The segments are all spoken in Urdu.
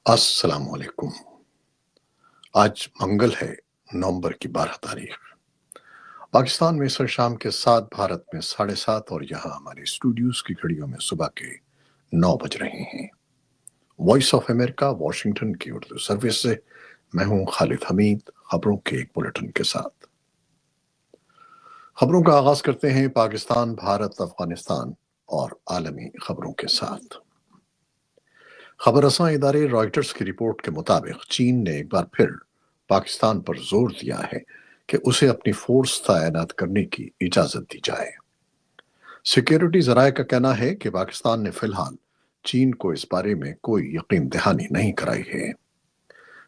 السلام علیکم۔ آج منگل ہے، نومبر کی 12 تاریخ۔ پاکستان میں سر شام کے 7، بھارت میں 7:30 اور یہاں ہمارے اسٹوڈیوز کی گھڑیوں میں صبح کے 9 بج رہے ہیں۔ وائس آف امریکہ واشنگٹن کی اردو سروس سے میں ہوں خالد حمید، خبروں کے ایک بلیٹن کے ساتھ۔ خبروں کا آغاز کرتے ہیں پاکستان، بھارت، افغانستان اور عالمی خبروں کے ساتھ۔ خبر رساں ادارے رائٹرز کی رپورٹ کے مطابق چین نے ایک بار پھر پاکستان پر زور دیا ہے کہ اسے اپنی فورس تعینات کرنے کی اجازت دی جائے۔ سیکیورٹی ذرائع کا کہنا ہے کہ پاکستان نے فی الحال چین کو اس بارے میں کوئی یقین دہانی نہیں کرائی ہے۔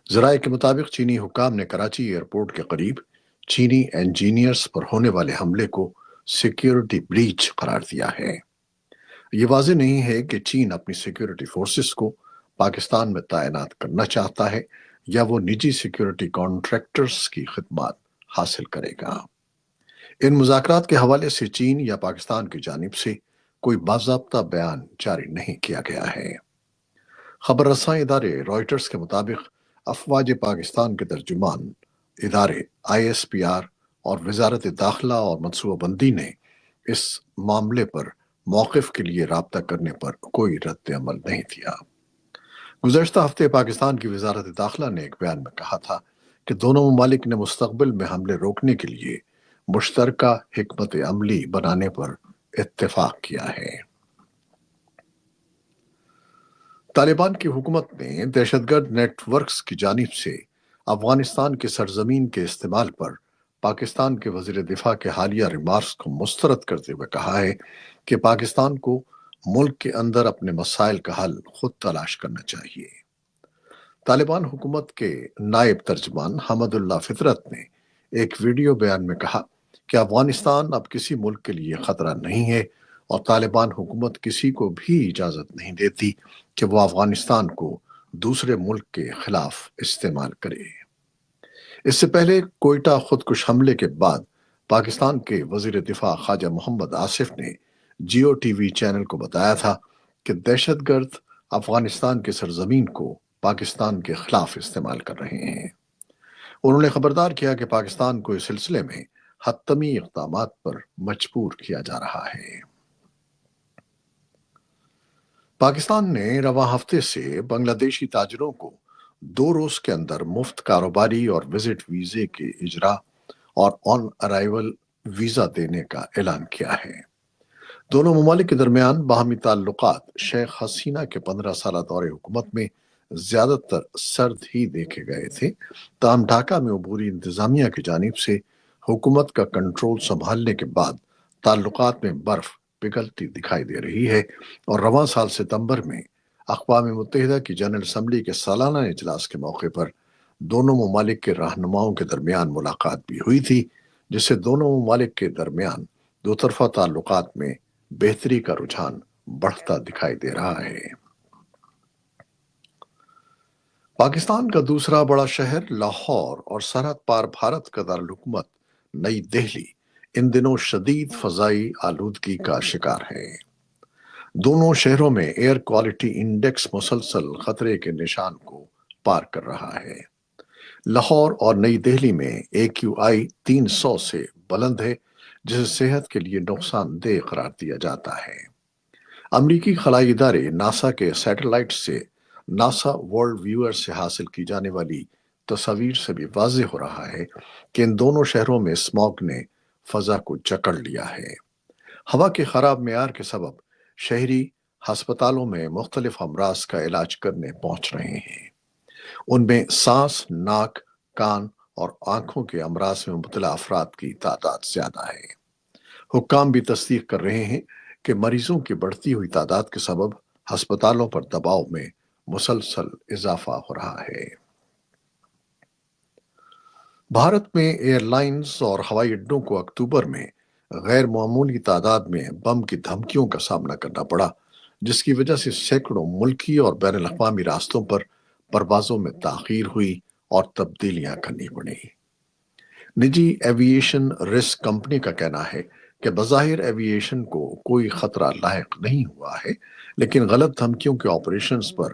ذرائع کے مطابق چینی حکام نے کراچی ایئرپورٹ کے قریب چینی انجینئرز پر ہونے والے حملے کو سیکیورٹی بریچ قرار دیا ہے۔ یہ واضح نہیں ہے کہ چین اپنی سیکیورٹی فورسز کو پاکستان میں تعینات کرنا چاہتا ہے یا وہ نجی سیکیورٹی کانٹریکٹرز کی خدمات حاصل کرے گا۔ ان مذاکرات کے حوالے سے چین یا پاکستان کی جانب سے کوئی باضابطہ بیان جاری نہیں کیا گیا ہے۔ خبر رساں ادارے رائٹرز کے مطابق افواج پاکستان کے ترجمان ادارے ISPR اور وزارت داخلہ اور منصوبہ بندی نے اس معاملے پر موقف کے لیے رابطہ کرنے پر کوئی رد عمل نہیں دیا۔ گزشتہ ہفتے پاکستان کی وزارت داخلہ نے ایک بیان میں کہا تھا کہ دونوں ممالک نے مستقبل میں حملے روکنے کے لیے مشترکہ حکمت عملی بنانے پر اتفاق کیا ہے۔ طالبان کی حکومت نے دہشت گرد نیٹ ورکس کی جانب سے افغانستان کی سرزمین کے استعمال پر پاکستان کے وزیر دفاع کے حالیہ ریمارکس کو مسترد کرتے ہوئے کہا ہے کہ پاکستان کو ملک کے اندر اپنے مسائل کا حل خود تلاش کرنا چاہیے۔ طالبان حکومت کے نائب ترجمان حمد اللہ فطرت نے ایک ویڈیو بیان میں کہا کہ افغانستان اب کسی ملک کے لیے خطرہ نہیں ہے اور طالبان حکومت کسی کو بھی اجازت نہیں دیتی کہ وہ افغانستان کو دوسرے ملک کے خلاف استعمال کرے۔ اس سے پہلے کوئٹہ خودکش حملے کے بعد پاکستان کے وزیر دفاع خواجہ محمد آصف نے جیو ٹی وی چینل کو بتایا تھا کہ دہشت گرد افغانستان کی سرزمین کو پاکستان کے خلاف استعمال کر رہے ہیں۔ انہوں نے خبردار کیا کہ پاکستان کو اس سلسلے میں حتمی اقدامات پر مجبور کیا جا رہا ہے۔ پاکستان نے رواں ہفتے سے بنگلہ دیشی تاجروں کو 2 روز کے اندر مفت کاروباری اور وزٹ ویزے کے اجراء اور آن ارائیول ویزا دینے کا اعلان کیا ہے۔ دونوں ممالک کے درمیان باہمی تعلقات شیخ حسینہ کے 15 سالہ دور حکومت میں زیادہ تر سرد ہی دیکھے گئے تھے، تاہم ڈھاکہ میں عبوری انتظامیہ کی جانب سے حکومت کا کنٹرول سنبھالنے کے بعد تعلقات میں برف پگھلتی دکھائی دے رہی ہے اور رواں سال ستمبر میں اقوام متحدہ کی جنرل اسمبلی کے سالانہ اجلاس کے موقع پر دونوں ممالک کے رہنماؤں کے درمیان ملاقات بھی ہوئی تھی، جس سے دونوں ممالک کے درمیان دو طرفہ تعلقات میں بہتری کا رجحان بڑھتا دکھائی دے رہا ہے۔ پاکستان کا دوسرا بڑا شہر لاہور اور سرحد پار بھارت کا دارالحکومت نئی دہلی ان دنوں شدید فضائی آلودگی کا شکار ہے۔ دونوں شہروں میں ایئر کوالٹی انڈیکس مسلسل خطرے کے نشان کو پار کر رہا ہے۔ لاہور اور نئی دہلی میں AQI 300 سے بلند ہے، جسے صحت کے لیے نقصان دہ قرار دیا جاتا ہے۔ امریکی خلائی ادارے ناسا کے سیٹلائٹ سے ناسا ورلڈ ویور سے حاصل کی جانے والی تصاویر سے بھی واضح ہو رہا ہے کہ ان دونوں شہروں میں اسموگ نے فضا کو جکڑ لیا ہے۔ ہوا کے خراب معیار کے سبب شہری ہسپتالوں میں مختلف امراض کا علاج کرنے پہنچ رہے ہیں۔ ان میں سانس، ناک، کان اور آنکھوں کے امراض میں مبتلا افراد کی تعداد زیادہ ہے۔ حکام بھی تصدیق کر رہے ہیں کہ مریضوں کی بڑھتی ہوئی تعداد کے سبب ہسپتالوں پر دباؤ میں مسلسل اضافہ ہو رہا ہے۔ بھارت میں ایئر لائنز اور ہوائی اڈوں کو اکتوبر میں غیر معمولی تعداد میں بم کی دھمکیوں کا سامنا کرنا پڑا، جس کی وجہ سے سینکڑوں ملکی اور بین الاقوامی راستوں پر پروازوں میں تاخیر ہوئی اور تبدیلیاں کرنی پڑیں۔ نجی ایوی ایشن رسک کمپنی کا کہنا ہے کہ بظاہر ایوی ایشن کو کوئی خطرہ لاحق نہیں ہوا ہے، لیکن غلط دھمکیوں کے آپریشنز پر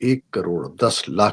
1,10,00,000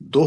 2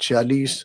46